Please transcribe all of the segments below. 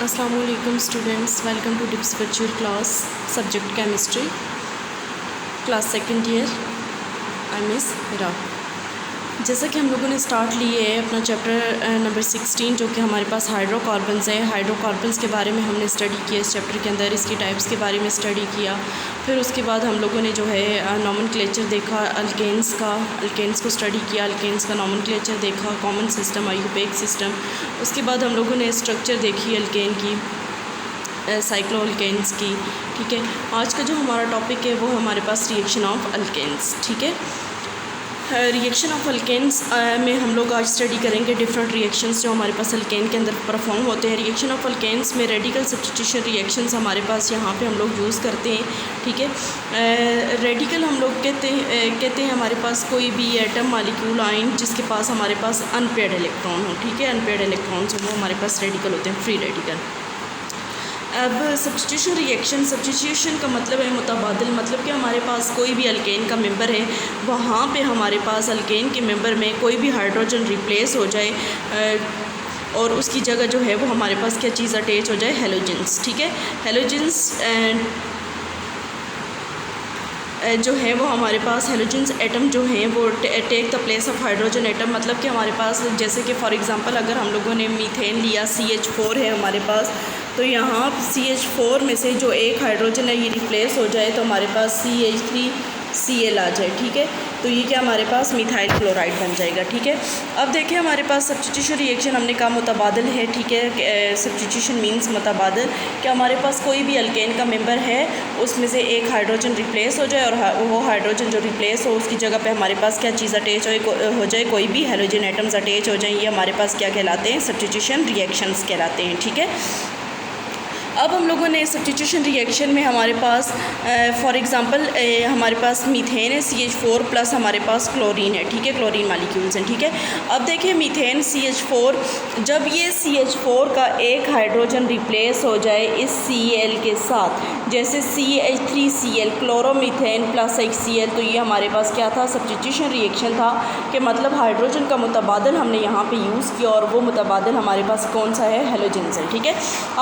Assalamualaikum students, welcome to Dips Virtual class, subject chemistry, class second year. I miss Hira. जैसा कि हम लोगों ने स्टार्ट लिए है अपना चैप्टर नंबर 16 जो कि हमारे पास हाइड्रोकार्बन्स है। हाइड्रोकार्बन्स के बारे में हमने स्टडी किया इस चैप्टर के अंदर, इसकी टाइप्स के बारे में स्टडी किया। फिर उसके बाद हम लोगों ने जो है नॉमेनक्लेचर देखा, अल्केन्स को स्टडी किया, अल्केन्स का नॉमेनक्लेचर देखा, कॉमन सिस्टम, आइयूपेक सिस्टम। उसके बाद हम लोगों ने स्ट्रक्चर देखी अल्केन की, साइक्लोअल्केन्स की। ठीक है, आज का जो हमारा टॉपिक है वो हमारे पास रिएक्शन ऑफ अल्केन्स। ठीक है, रिएक्शन ऑफ अल्केन्स में हम लोग आज स्टडी करेंगे डिफरेंट रिएक्शंस जो हमारे पास अल्केन के अंदर परफॉर्म होते हैं। रिएक्शन ऑफ अल्केन्स में रेडिकल सब्स्टिट्यूशन रिएक्शंस हमारे पास यहाँ पे हम लोग यूज़ करते हैं। ठीक है, रेडिकल हम लोग कहते हैं हमारे पास कोई भी एटम, मॉलिक्यूल, आयन जिसके पास हमारे पास अनपेयर्ड इलेक्ट्रॉन हो। ठीक है, अनपेयर्ड इलेक्ट्रॉन्स हो वो हमारे पास रेडिकल होते हैं, फ्री रेडिकल। अब सब्स्टिट्यूशन रिएक्शन, सब्स्टिट्यूशन का मतलब है मुतबादल, मतलब कि हमारे पास कोई भी अल्केन का मेंबर है, वहाँ पे हमारे पास अल्केन के मेंबर में कोई भी हाइड्रोजन रिप्लेस हो जाए और उसकी जगह जो है वो हमारे पास क्या चीज़ अटैच हो जाए, हेलोजेंस। ठीक है, हेलोजेंस जो है वो हमारे पास हेलोजेंस एटम जो हैं वो take the place of hydrogen atom. मतलब कि हमारे पास जैसे कि फॉर एग्जांपल अगर हम लोगों ने मीथेन लिया, CH4 है हमारे पास, तो यहाँ CH4 में से जो एक हाइड्रोजन है ये रिप्लेस हो जाए तो हमारे पास CH3Cl आ जाए। ठीक है, तो ये क्या हमारे पास मिथाइल क्लोराइड बन जाएगा। ठीक है, अब देखिए हमारे पास सब्स्टिट्यूशन रिएक्शन हमने कहा मुतबादल है। ठीक है, सब्स्टिट्यूशन मींस मुतबादल, कि हमारे पास कोई भी अल्केन का मेंबर है उसमें से एक हाइड्रोजन रिप्लेस हो जाए और वो हाइड्रोजन जो रिप्लेस हो उसकी जगह पे हमारे पास क्या चीज़ अटैच हो जाए, कोई भी हेलोजन एटम्स अटैच हो जाए। ये हमारे पास क्या कहलाते हैं, सब्स्टिट्यूशन रिएक्शंस कहलाते हैं। ठीक है, अब हम लोगों ने सब्स्टिट्यूशन रिएक्शन में हमारे पास फॉर एग्जांपल हमारे पास मीथेन है CH4 प्लस हमारे पास क्लोरीन है। ठीक है, क्लोरीन मालिक्यूल्स हैं। ठीक है, अब देखिए मीथेन CH4, जब ये CH4 का एक हाइड्रोजन रिप्लेस हो जाए इस Cl के साथ, जैसे CH3Cl क्लोरोमीथेन प्लस HCl, तो ये हमारे पास क्या था, सब्स्टिट्यूशन रिएक्शन था। कि मतलब हाइड्रोजन का मुतबादल हमने यहाँ पे यूज़ किया और वो मुतबादल हमारे पास कौन सा है, हेलोजेंस है। ठीक है,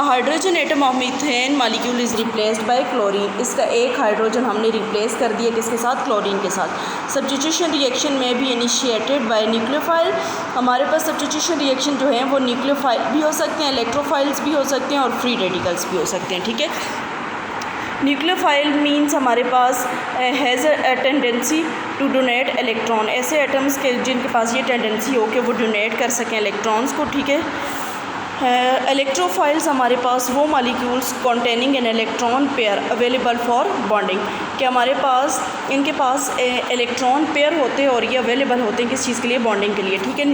hydrogen atom of methane molecule is replaced by chlorine, इसका एक हाइड्रोजन हमने रिप्लेस कर दिया किसके साथ, क्लोरीन के साथ। सब्स्टिट्यूशन रिएक्शन में भी इनिशिएटेड बाय न्यूक्लियोफाइल, हमारे पास सब्स्टिट्यूशन रिएक्शन जो है वो न्यूक्लियोफाइल भी हो सकते हैं, इलेक्ट्रोफाइल्स भी हो सकते हैं और फ्री रेडिकल्स भी हो सकते हैं। ठीक है, न्यूक्लियोफाइल मींस हमारे पास has a tendency to donate electron, ऐसे एटम्स के जिनके पास ये टेंडेंसी हो कि वो डोनेट कर सकें इलेक्ट्रॉन्स को। ठीक है, इलेक्ट्रोफाइल्स हमारे पास वो molecules containing N electron pair available for bonding, कि हमारे पास इनके पास इलेक्ट्रॉन पेयर होते हैं और ये अवेलेबल होते हैं किस चीज़ के लिए, बॉन्डिंग के लिए। ठीक है,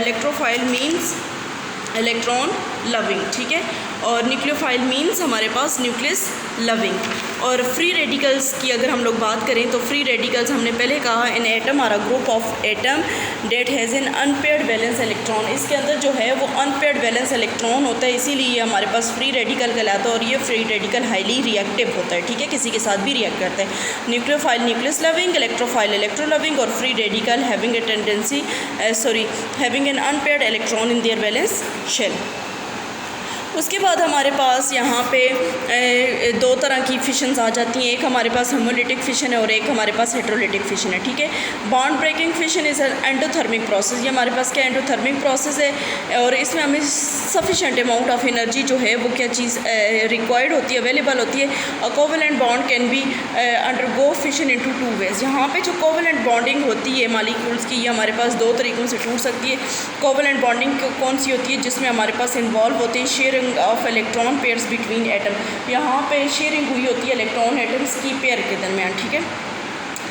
इलेक्ट्रोफाइल मींस इलेक्ट्रॉन लविंग। ठीक है, और न्यूक्लियोफाइल मींस हमारे पास न्यूक्लियस लविंग। और फ्री रेडिकल्स की अगर हम लोग बात करें तो फ्री रेडिकल्स हमने पहले कहा an atom are a group of atom that has an unpaired valence electron, इसके अंदर जो है वो अनपेयर्ड वैलेंस इलेक्ट्रॉन होता है, इसीलिए ये हमारे पास फ्री रेडिकल कहलाता है और ये फ्री रेडिकल हाईली रिएक्टिव होता है। ठीक है, किसी के साथ भी रिएक्ट करता है। Nucleophile nucleus loving, electrophile electro loving और free radical having a tendency having an unpaired electron in their valence shell. उसके बाद हमारे पास यहाँ पे दो तरह की फिशन्स आ जाती हैं, एक हमारे पास होमोलिटिक फिशन है और एक हमारे पास हेट्रोलिटिक फिशन है। ठीक है, bond breaking fission is endothermic process, ये हमारे पास क्या एंडोथर्मिक प्रोसेस है और इसमें हमें सफिशेंट अमाउंट ऑफ एनर्जी जो है वो क्या चीज़ रिक्वायर्ड होती है, अवेलेबल होती है। A covalent bond can be undergo fission into two ways, यहाँ पे जो कोवेलेंट बॉन्डिंग होती है मॉलिक्यूल्स की, ये हमारे पास दो तरीक़ों से टूट सकती है। कोवेलेंट बॉन्डिंग कौन सी होती है, जिसमें हमारे पास इन्वॉल्व होते हैं sharing of electron pairs between atom, यहाँ पे शेयरिंग हुई होती है इलेक्ट्रॉन एटम्स की पेयर के दरमियान। ठीक है,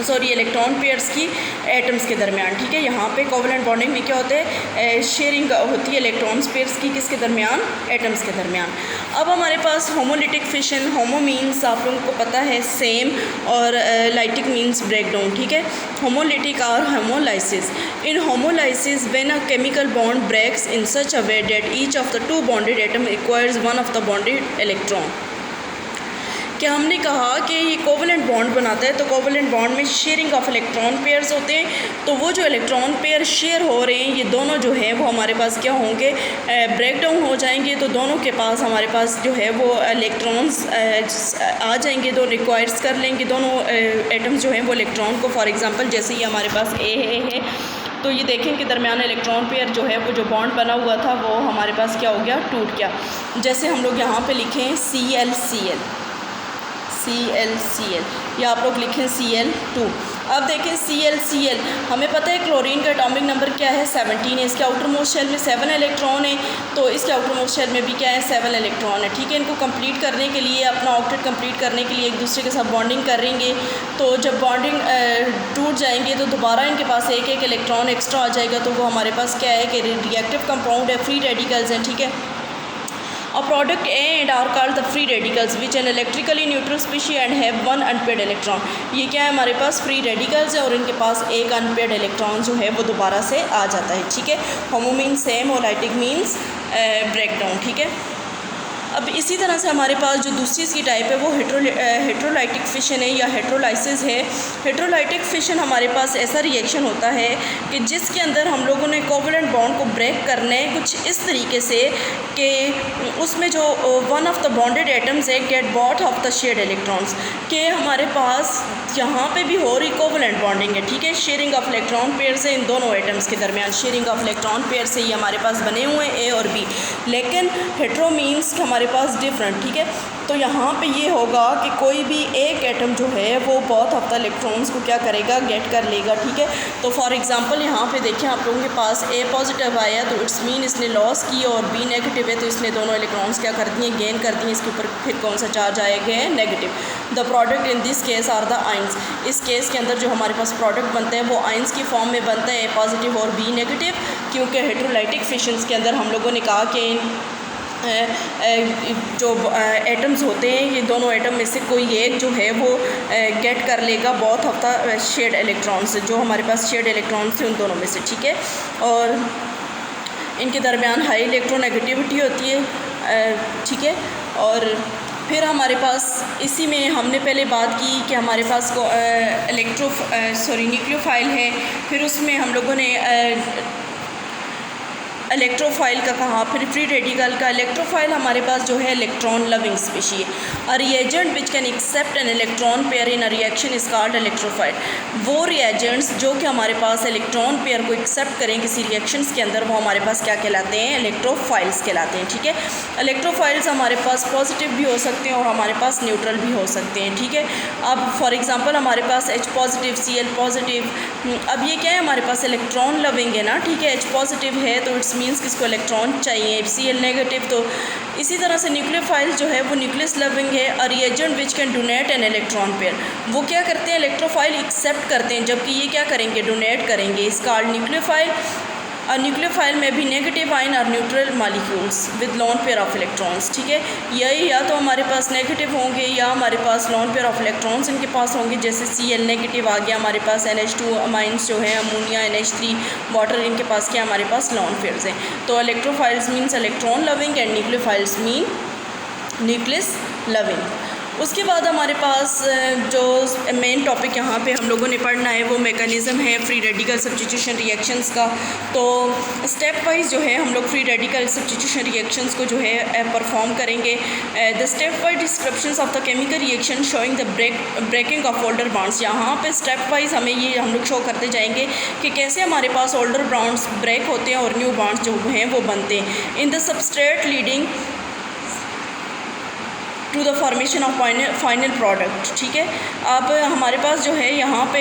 सॉरी इलेक्ट्रॉन पेयर्स की एटम्स के दरमियान। ठीक है, यहाँ पे कोवेलेंट बॉन्डिंग में क्या होता है, शेयरिंग होती है इलेक्ट्रॉन्स पेयर्स की किसके दरमियान, एटम्स के दरमियान। अब हमारे पास होमोलिटिक फिशन, होमो मीन्स आप लोगों को पता है सेम और लाइटिक मीन्स ब्रेकडाउन। ठीक है, होमोलिटिक और homolysis, in homolysis when a chemical bond breaks in such a way that each of the two bonded atom requires one of the bonded electron, कि हमने कहा कि ये कोवलेंट बॉन्ड बनाता है, तो कोवलेंट बॉन्ड में शेयरिंग ऑफ इलेक्ट्रॉन पेयर्स होते हैं। तो वो जो इलेक्ट्रॉन पेयर शेयर हो रहे हैं ये दोनों जो है वो हमारे पास क्या होंगे, ब्रेक डाउन हो जाएंगे। तो दोनों के पास हमारे पास जो है वो इलेक्ट्रॉन्स आ जाएंगे, तो रिक्वायर्स कर लेंगे दोनों एटम्स जो हैं वो इलेक्ट्रॉन को। फॉर एग्ज़ाम्पल जैसे ये हमारे पास ए है, तो ये देखें कि दरमियान इलेक्ट्रॉन पेयर जो है वो जो बॉन्ड बना हुआ था वो हमारे पास क्या हो गया, टूट गया। जैसे हम लोग यहाँ पे लिखें ClCl, या आप लोग लिखें Cl2। अब देखें ClCl, हमें पता है क्लोरीन का एटॉमिक नंबर क्या है, 17 है। इसके आउटर मोस्ट शेल में 7 इलेक्ट्रॉन है, तो इसके आउटर मोस्ट शेल में भी क्या है, 7 इलेक्ट्रॉन है। ठीक है, इनको कंप्लीट करने के लिए, अपना ऑक्टेट कंप्लीट करने के लिए एक दूसरे के साथ बॉन्डिंग करेंगे। तो जब बॉन्डिंग टूट जाएंगे तो दोबारा इनके पास एक एक इलेक्ट्रॉन एक्स्ट्रा आ जाएगा। तो वो हमारे पास क्या है कि रिएक्टिव कंपाउंड है, फ्री रेडिकल्स हैं। ठीक है, A product A and R called the free radicals which an electrically neutral species and have one unpaired electron। ये क्या है, हमारे पास फ्री रेडिकल्स है और इनके पास एक अनपेयर्ड इलेक्ट्रॉन जो है वो दोबारा से आ जाता है। ठीक है, होमो मीन्स सेम और लाइटिक मीन्स ब्रेकडाउन। ठीक है, अब इसी तरह से हमारे पास जो दूसरी इसकी टाइप है वो हेट्रोलाइटिक फिशन है या हेट्रोलाइसिस है। हेट्रोलाइटिक फिशन हमारे पास ऐसा रिएक्शन होता है कि जिसके अंदर हम लोगों ने कोवलेंट बॉन्ड को ब्रेक करना है कुछ इस तरीके से कि उसमें जो one of the bonded atoms है get both of the shared electrons, के हमारे पास यहाँ पे भी हो रही कोवलेंट बॉन्डिंग है। ठीक है, शेयरिंग ऑफ इलेक्ट्रॉन पेयर से इन दोनों एटम्स के दरमियान शेयरिंग ऑफ इलेक्ट्रॉन पेयर से ये हमारे पास बने हुए हैं ए और बी, लेकिन हेट्रो मीन्स हमारे पास डिफरेंट। ठीक है, तो यहाँ पे ये होगा कि कोई भी एक एटम जो है वो बहुत ऑफ द इलेक्ट्रॉन्स को क्या करेगा, गेट कर लेगा। ठीक है, तो फॉर एग्जांपल यहाँ पे देखें आप लोगों के पास ए पॉजिटिव आया तो इट्स मीन इसने लॉस की, और बी नेगेटिव है तो इसने दोनों इलेक्ट्रॉन्स क्या कर दिए, गेन कर दिए। इसके ऊपर फिर कौन सा चार्ज आएगा, negative. The product in this case are the ions. इस केस के अंदर जो हमारे पास प्रोडक्ट बनता है वो आइंस की फॉर्म में बनता है, ए पॉजिटिव और बी नेगेटिव, क्योंकि हेट्रोलाइटिक फिशंस के अंदर हम लोगों ने कहा कि जो एटम्स होते हैं ये दोनों एटम में से कोई एक जो है वो गेट कर लेगा बहुत ऑफ द शेयर्ड इलेक्ट्रॉन्स, जो हमारे पास शेयर्ड इलेक्ट्रॉन्स थे उन दोनों में से। ठीक है, और इनके दरमियान हाई इलेक्ट्रोनेगेटिविटी होती है। ठीक है, और फिर हमारे पास इसी में हमने पहले बात की कि हमारे पास न्यूक्लियोफाइल है, फिर उसमें हम लोगों ने इलेक्ट्रोफाइल का कहा, फिर फ्री रेडिकल का। इलेक्ट्रोफाइल हमारे पास जो है electron loving species, a reagent which can accept an electron pair in a reaction is called electrophile. वो रिएजेंट्स जो कि हमारे पास इलेक्ट्रॉन पेयर को एक्सेप्ट करें किसी रिएक्शंस के अंदर, वो हमारे पास क्या कहलाते हैं, इलेक्ट्रोफाइल्स कहलाते हैं। ठीक है, इलेक्ट्रोफाइल्स हमारे पास पॉजिटिव भी हो सकते हैं और हमारे पास न्यूट्रल भी हो सकते हैं। ठीक है, अब फॉर एग्जांपल हमारे पास H पॉजिटिव, Cl पॉजिटिव, अब ये क्या है, हमारे पास इलेक्ट्रॉन लविंग है ना। ठीक है, H पॉजिटिव है तो इट्स मीन्स किसको इलेक्ट्रॉन चाहिए, Cl नेगेटिव। तो इसी तरह से न्यूक्लियोफाइल जो है वो न्यूक्लियस लविंग है, a reagent which can donate an electron pair. वो क्या करते हैं, इलेक्ट्रोफाइल एक्सेप्ट करते हैं, जबकि ये क्या करेंगे, डोनेट करेंगे। इस कॉल्ड न्यूक्लियोफाइल। और न्यूक्लियोफाइल में भी नेगेटिव आयन और neutral molecules with lone pair of electrons. ठीक है, यही या तो हमारे पास नेगेटिव होंगे या हमारे पास लोन पेयर ऑफ इलेक्ट्रॉन्स इनके पास होंगे। जैसे Cl नेगेटिव आ गया, हमारे पास NH2 अमाइंस जो है, अमोनिया, NH3 वाटर, इनके पास क्या, हमारे पास लोन पेयर्स हैं। तो electrophiles means electron loving and nucleophiles mean nucleus loving. उसके बाद हमारे पास जो मेन टॉपिक यहाँ पे हम लोगों ने पढ़ना है वो मैकेनिज़्म है फ्री रेडिकल सब्स्टिट्यूशन रिएक्शंस का। तो स्टेप वाइज जो है हम लोग फ्री रेडिकल सब्स्टिट्यूशन रिएक्शंस को जो है परफॉर्म करेंगे। The step wise descriptions of the chemical reaction showing the breaking of older bonds. यहाँ पे स्टेप वाइज हमें ये हम लोग शो करते जाएंगे कि कैसे हमारे पास ओल्डर बॉन्ड्स ब्रेक होते हैं और न्यू बॉन्ड्स जो हैं वो बनते हैं in the substrate leading to the formation of final product. ठीक है, अब हमारे पास जो है यहाँ पे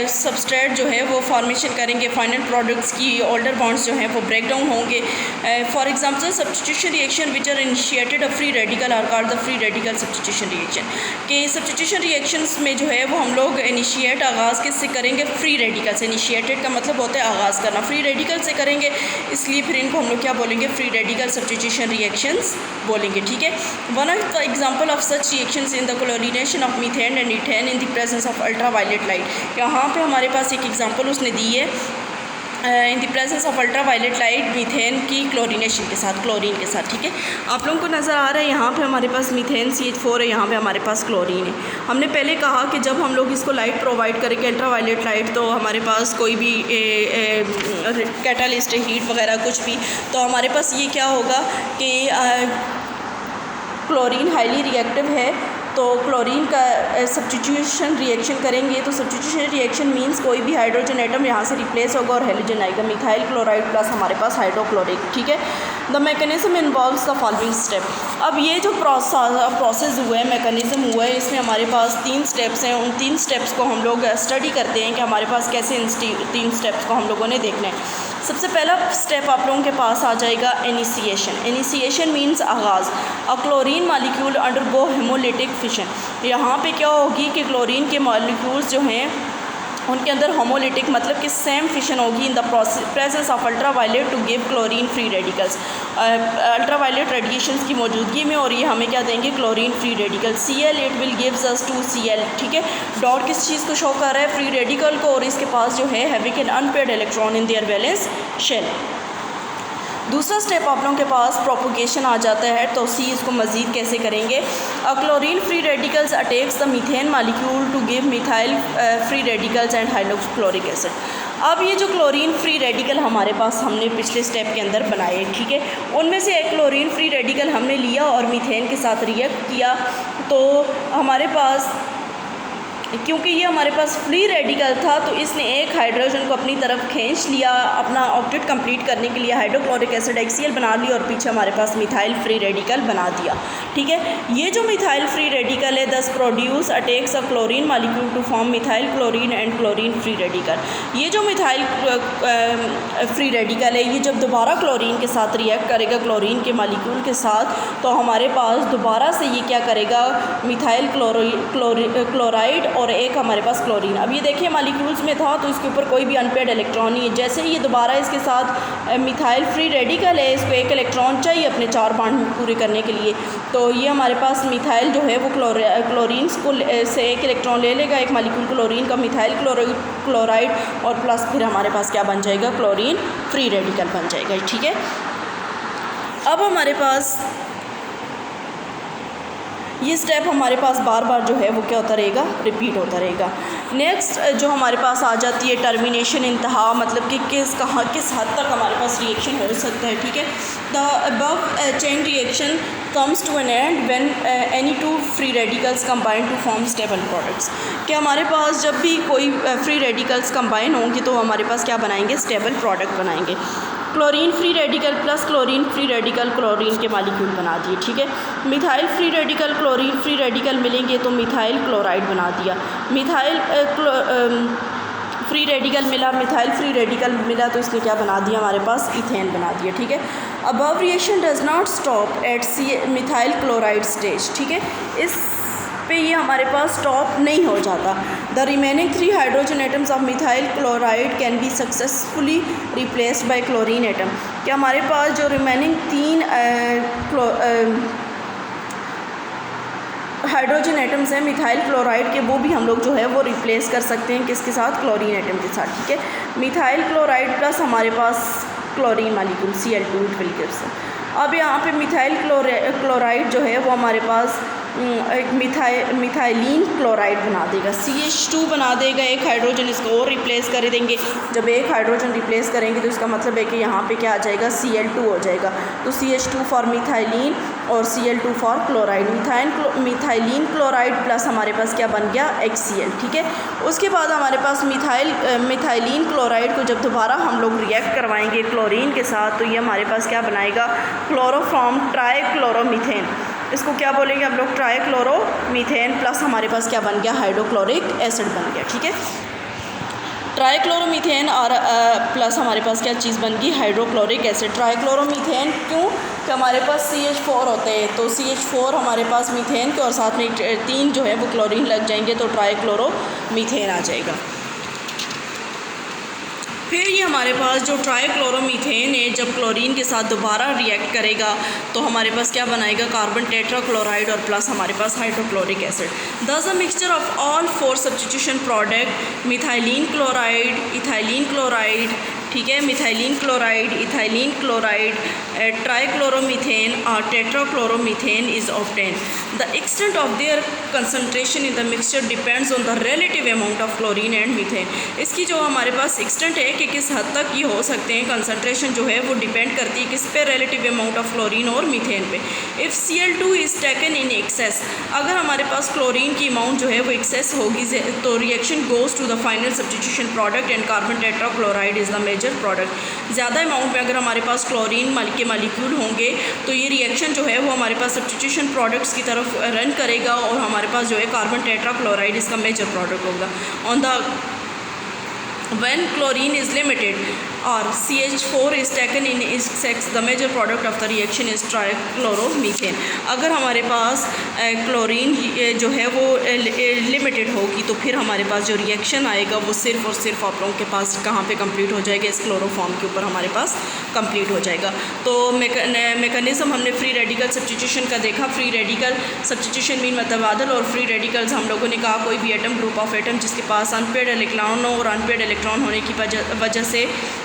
सबस्ट्रेट जो है वो फॉर्मेशन करेंगे फाइनल प्रोडक्ट्स की, ओल्डर बॉन्ड्स जो हैं वो ब्रेक डाउन होंगे। For example substitution reaction which are initiated a free radical are called the free radical substitution reaction. कि सब्स्टिट्यूशन रिएक्शंस में जो है वो हम लोग इनिशिएट आगाज़ किससे करेंगे, फ्री रेडिकल से। इनिशिएटेड का मतलब होता है आगाज़ करना, फ्री रेडिकल से करेंगे, इसलिए फिर इनको हम लोग क्या बोलेंगे, फ्री रेडिकल सब्स्टिट्यूशन रिएक्शंस बोलेंगे। ठीक है, one of the example of such reactions in the chlorination of methane and ethane in the presence of ultraviolet light। यहाँ पे हमारे पास एक एग्जांपल उसने दी है in the presence of ultraviolet light methane की क्लोरीनेशन के साथ, क्लोरीन के साथ, ठीक है। आप लोगों को नज़र आ रहा है यहाँ पे हमारे पास मीथेन CH4 है, यहाँ पे हमारे पास क्लोरीन है। हमने पहले कहा कि जब हम लोग इसको लाइट प्रोवाइड करेंगे अल्ट्रा वायलेट लाइट, तो हमारे पास कोई भी कैटालिस्ट हीट वगैरह कुछ भी, तो हमारे पास ये क्या होगा कि क्लोरीन हाईली रिएक्टिव है, तो क्लोरीन का सब्स्टिट्यूशन रिएक्शन करेंगे, तो सब्स्टिट्यूशन रिएक्शन मींस कोई भी हाइड्रोजन एटम यहाँ से रिप्लेस होगा और हेलोजन आएगा, मिथाइल क्लोराइड प्लस हमारे पास हाइड्रोक्लोरिक, ठीक है। The mechanism involves the following step. अब ये जो प्रोसेस हुआ है, मैकेनिज्म हुआ है, इसमें हमारे पास 3 स्टेप्स हैं। उन 3 स्टेप्स को हम लोग स्टडी करते हैं कि हमारे पास कैसे इन 3 स्टेप्स को हम लोगों ने देखना है। सबसे पहला स्टेप आप लोगों के पास आ जाएगा इनिशिएशन। इनिशिएशन मींस आगाज़। A chlorine molecule undergo haemolytic fission. यहाँ पे क्या होगी कि क्लोरीन के मॉलिक्यूल्स जो हैं उनके अंदर होमोलिटिक मतलब कि सेम फिशन होगी in the presence of ultraviolet to give chlorine free radicals, ultraviolet radiations की मौजूदगी में, और ये हमें क्या देंगे, chlorine free radical Cl, it will gives us 2Cl, ठीक है। डॉट किस चीज़ को शो कर रहा है, फ्री रेडिकल को, और इसके पास जो है having an unpaired electron in their valence shell. दूसरा स्टेप आप लोगों के पास प्रोपोगेशन आ जाता है, तो सी इसको मज़ीद कैसे करेंगे। Chlorine free radicals attacks the methane molecule to give methyl free radicals and hydrochloric acid. अब ये जो क्लोरीन फ्री रेडिकल हमारे पास हमने पिछले स्टेप के अंदर बनाए, ठीक है, उनमें से एक क्लोरीन फ्री रेडिकल हमने लिया और मीथेन के साथ रिएक्ट किया, तो हमारे पास, क्योंकि ये हमारे पास फ्री रेडिकल था, तो इसने एक हाइड्रोजन को अपनी तरफ खींच लिया अपना ऑक्टेट कंप्लीट करने के लिए, हाइड्रोक्लोरिक एसिड HCl बना लिया और पीछे हमारे पास मिथाइल फ्री रेडिकल बना दिया, ठीक है। ये जो मिथाइल फ्री रेडिकल है, thus produce attacks a chlorine molecule to form methyl chlorine and chlorine free radical. ये जो मिथाइल फ्री रेडिकल है, ये जब दोबारा क्लोरीन के साथ रिएक्ट करेगा, क्लोरीन के मॉलिक्यूल के साथ, तो हमारे पास दोबारा से ये क्या करेगा, मिथाइल क्लोराइड और एक हमारे पास क्लोरीन। अब ये देखिए मॉलिक्यूल्स में था, तो इसके ऊपर कोई भी अनपेयर्ड इलेक्ट्रॉन नहीं है। जैसे ही ये दोबारा इसके साथ मिथाइल फ्री रेडिकल है, इसको एक इलेक्ट्रॉन चाहिए अपने 4 बॉन्ड पूरे करने के लिए, तो ये हमारे पास मिथाइल जो है वो क्लोरीन को से एक इलेक्ट्रॉन ले लेगा, एक मॉलिक्यूल क्लोरीन का, मिथाइल क्लोराइड और प्लस फिर हमारे पास क्या बन जाएगा, क्लोरीन फ्री रेडिकल बन जाएगा, ठीक है। अब हमारे पास ये स्टेप हमारे पास बार बार जो है वो क्या होता रहेगा, रिपीट होता रहेगा। नेक्स्ट जो हमारे पास आ जाती है टर्मिनेशन, इंतहा, मतलब कि किस हद तक हमारे पास रिएक्शन हो सकता है, ठीक है। The above chain reaction comes to an end when any 2 free radicals combine to form stable products. कि हमारे पास जब भी कोई फ्री रेडिकल्स कंबाइन होंगे तो हमारे पास क्या बनाएंगे, स्टेबल प्रोडक्ट बनाएंगे। Chlorine free radical plus chlorine free radical chlorine के मॉलिक्यूल बना दिए, ठीक है। Methyl free radical chlorine free radical मिलेंगे तो मिथाइल क्लोराइड बना दिया। मिथाइल फ्री रेडिकल मिला, मिथाइल फ्री रेडिकल मिला, तो इसने क्या बना दिया, हमारे पास इथेन बना दिया, ठीक है। Above reaction does not stop at methyl chloride stage, ठीक है। इस पे ये हमारे पास स्टॉप नहीं हो जाता। The remaining 3 hydrogen atoms of methyl chloride can be successfully replaced by chlorine atom. कि हमारे पास जो रिमेनिंग 3 हाइड्रोजन एटम्स हैं मिथाइल क्लोराइड के, वो भी हम लोग जो है वो रिप्लेस कर सकते हैं किसके साथ, क्लोरीन एटम के साथ, ठीक है। मिथाइल क्लोराइड प्लस हमारे पास chlorine molecule Cl2 it will gives. अब यहाँ पे मिथाइल क्लोराइड जो है वो हमारे पास एक मिथाइलिन क्लोराइड बना देगा, CH2 बना देगा, एक हाइड्रोजन इसको और रिप्लेस कर देंगे। जब एक हाइड्रोजन रिप्लेस करेंगे तो इसका मतलब है कि यहाँ पे क्या आ जाएगा, Cl2 हो जाएगा। तो CH2 फॉर मिथाइलिन और Cl2 for chloride, methylene chloride plus हमारे पास क्या बन गया, HCl, ठीक है। उसके बाद हमारे पास मिथाइलिन क्लोराइड को जब दोबारा हम लोग रिएक्ट करवाएंगे क्लोरीन के साथ, तो ये हमारे पास क्या बनाएगा, क्लोरोफॉर्म ट्राइक्लोरोमीथेन। इसको क्या बोलेंगे हम लोग, ट्राइक्लोरोमीथेन प्लस हमारे पास क्या बन गया, हाइड्रोक्लोरिक एसिड बन गया, ठीक है। ट्राइक्लोरोमीथेन और प्लस हमारे पास क्या चीज़ बन गई, हाइड्रोक्लोरिक एसिड। ट्राइक्लोरोमीथेन क्यों, कि हमारे पास CH4 होते हैं, तो CH4 हमारे पास मीथेन के और साथ में 3 जो है वो क्लोरीन लग जाएंगे, तो ट्राइक्लोरोमीथेन आ जाएगा। फिर ये हमारे पास जो ट्राइक्लोरोमीथेन है जब क्लोरीन के साथ दोबारा रिएक्ट करेगा तो हमारे पास क्या बनाएगा, कार्बन टेट्राक्लोराइड और प्लस हमारे पास hydrochloric acid. Thus a mixture of all 4 substitution product methylene chloride, ethylene chloride, ठीक है। Methylene chloride, ethylene chloride, trichloromethane और tetrachloromethane is obtain. The extent of their concentration in the mixture depends on the relative amount of chlorine and methane. इसकी जो हमारे पास extent है कि किस हद तक ये हो सकते हैं, कंसनट्रेशन जो है वो डिपेंड करती है किस पे, रिलेटिव अमाउंट ऑफ क्लोरीन और मीथेन पे। If Cl2 is taken in excess, अगर हमारे पास क्लोरीन की अमाउंट जो है वो एक्सेस होगी तो reaction goes to the final substitution product and carbon tetrachloride is the major product. ज़्यादा अमाउंट में अगर हमारे पास क्लोरीन के मालिक्यूल होंगे तो ये रिएक्शन जो है वो हमारे पास सब्स्टिट्यूशन प्रोडक्ट्स की तरफ रन करेगा और हमारे पास जो है कार्बन टेट्राक्लोराइड इसका मेजर प्रोडक्ट होगा। On the when chlorine is limited or CH4 is taken in excess, the major product of the reaction is trichloromethane। अगर हमारे पास क्लोरीन जो है वो लिमिटेड होगी तो फिर हमारे पास जो रिएक्शन आएगा वो सिर्फ और सिर्फ आप लोगों के पास कहाँ पे कंप्लीट हो जाएगा, इस क्लोरोफॉर्म के ऊपर हमारे पास कंप्लीट हो जाएगा। तो मैकेनिज्म हमने फ्री रेडिकल सब्स्टिट्यूशन का देखा। फ्री रेडिकल सब्स्टिट्यूशन मीन तबादल और फ्री रेडिकल्स हम लोगों ने कहा कोई भी एटम, ग्रुप ऑफ एटम जिसके पास अनपेड इलेक्ट्रॉन और अनपेड इलेक्ट्रॉन होने की वजह से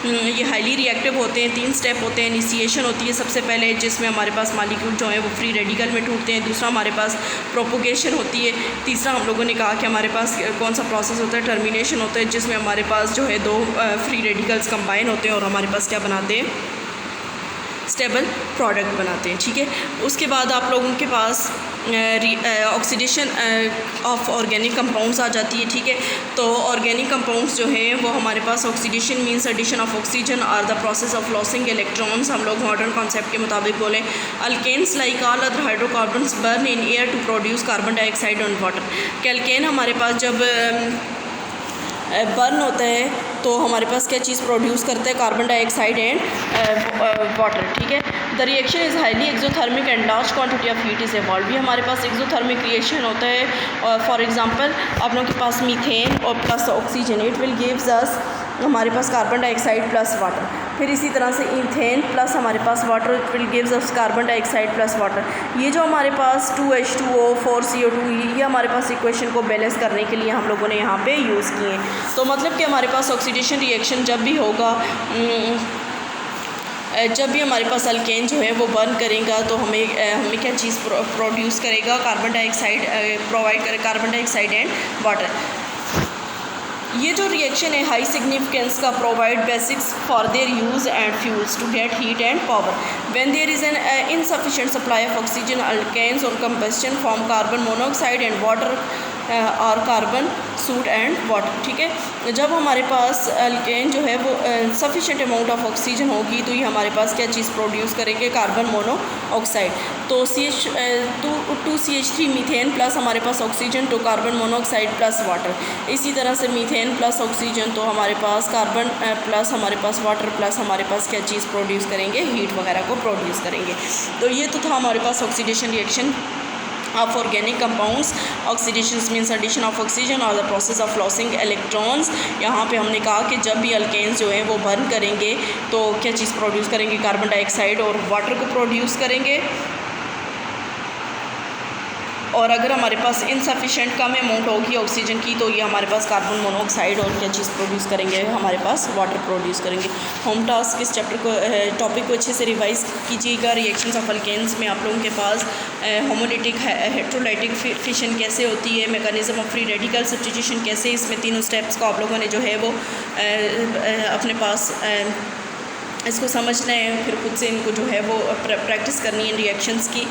ये हाईली रिएक्टिव होते हैं। 3 स्टेप होते हैं। इनिशिएशन होती है सबसे पहले जिसमें हमारे पास मॉलिक्यूल जो है वो फ्री रेडिकल में टूटते हैं। दूसरा हमारे पास प्रोपोगेशन होती है। तीसरा हम लोगों ने कहा कि हमारे पास कौन सा प्रोसेस होता है, टर्मिनेशन होता है, जिसमें हमारे पास जो है 2 फ्री रेडिकल्स कंबाइन होते हैं और हमारे पास क्या बनाते हैं, स्टेबल प्रोडक्ट बनाते हैं। ठीक है। उसके बाद आप लोगों के पास ऑक्सीडेशन ऑफ ऑर्गेनिक कंपाउंड्स आ जाती है। ठीक है। तो ऑर्गेनिक कंपाउंड्स जो हैं वो हमारे पास oxidation means addition of oxygen और the process of losing electrons. हम लोग मॉडर्न कॉन्सेप्ट के मुताबिक बोलें, alkanes like all other hydrocarbons burn in air to produce carbon dioxide and water. कैल्केन हमारे पास जब बर्न होता है तो हमारे पास क्या चीज़ प्रोड्यूस करता है, कार्बन डाइऑक्साइड एंड वाटर। ठीक है। The reaction is highly exothermic and large quantity of heat is evolve. भी हमारे पास एक्सोथर्मिक रिएक्शन होता है और फॉर एग्जांपल आप लोगों के पास मीथेन और plus oxygen, it will gives us हमारे पास कार्बन डाइऑक्साइड प्लस वाटर। फिर इसी तरह से ईथेन प्लस हमारे पास water, it will gives us carbon dioxide plus water. ये जो हमारे पास 2H2O 4CO2 ये हमारे पास इक्वेशन को बैलेंस करने के लिए हम लोगों ने यहाँ पे यूज़ किए हैं। तो मतलब कि हमारे पास ऑक्सीडेशन रिएक्शन जब भी होगा, जब भी हमारे पास अल्केन जो है वो बर्न करेगा तो हमें क्या चीज़ प्रोड्यूस करेगा, कार्बन डाइऑक्साइड प्रोवाइड करे, कार्बन डाइऑक्साइड एंड वाटर। ये जो रिएक्शन है हाई सिग्निफिकेंस का provide basics for their use and fuels to get heat and power. When there is an insufficient supply of oxygen, alkanes और combustion form carbon monoxide and water और carbon soot and water. ठीक है। जब हमारे पास alkane जो है वो sufficient amount of oxygen होगी तो ये हमारे पास क्या चीज़ प्रोड्यूस करेंगे, कार्बन मोनोऑक्साइड। तो CH2CH3 मीथेन प्लस हमारे पास ऑक्सीजन तो कार्बन मोनोऑक्साइड प्लस वाटर। इसी तरह से मीथेन प्लस ऑक्सीजन तो हमारे पास कार्बन प्लस हमारे पास वाटर प्लस हमारे पास क्या चीज़ प्रोड्यूस करेंगे, हीट वगैरह को प्रोड्यूस करेंगे। तो ये तो था हमारे पास oxidation reaction of organic compounds। oxidation means addition of oxygen or the process of losing electrons। यहाँ पे हमने कहा कि जब भी अल्केन्स जो हैं वो बर्न करेंगे तो क्या चीज़ प्रोड्यूस करेंगे, कार्बन डाइऑक्साइड और वाटर को प्रोड्यूस करेंगे। और अगर हमारे पास इनसफिशेंट कम अमाउंट होगी ऑक्सीजन की तो ये हमारे पास कार्बन मोनोऑक्साइड और क्या चीज़ प्रोड्यूस करेंगे, हमारे पास वाटर प्रोड्यूस करेंगे। होम टास्क इस चैप्टर को टॉपिक को अच्छे से रिवाइज कीजिएगा। रिएक्शंस ऑफ अल्केन्स में आप लोगों के पास होमोलिटिक हेट्रोलाइटिक फिशन कैसे होती है, mechanism of free radical substitution कैसे, इसमें तीनों स्टेप्स को आप लोगों ने जो है वो अपने पास इसको समझना है, फिर खुद से इनको जो है वो प्रैक्टिस करनी है रिएक्शंस की।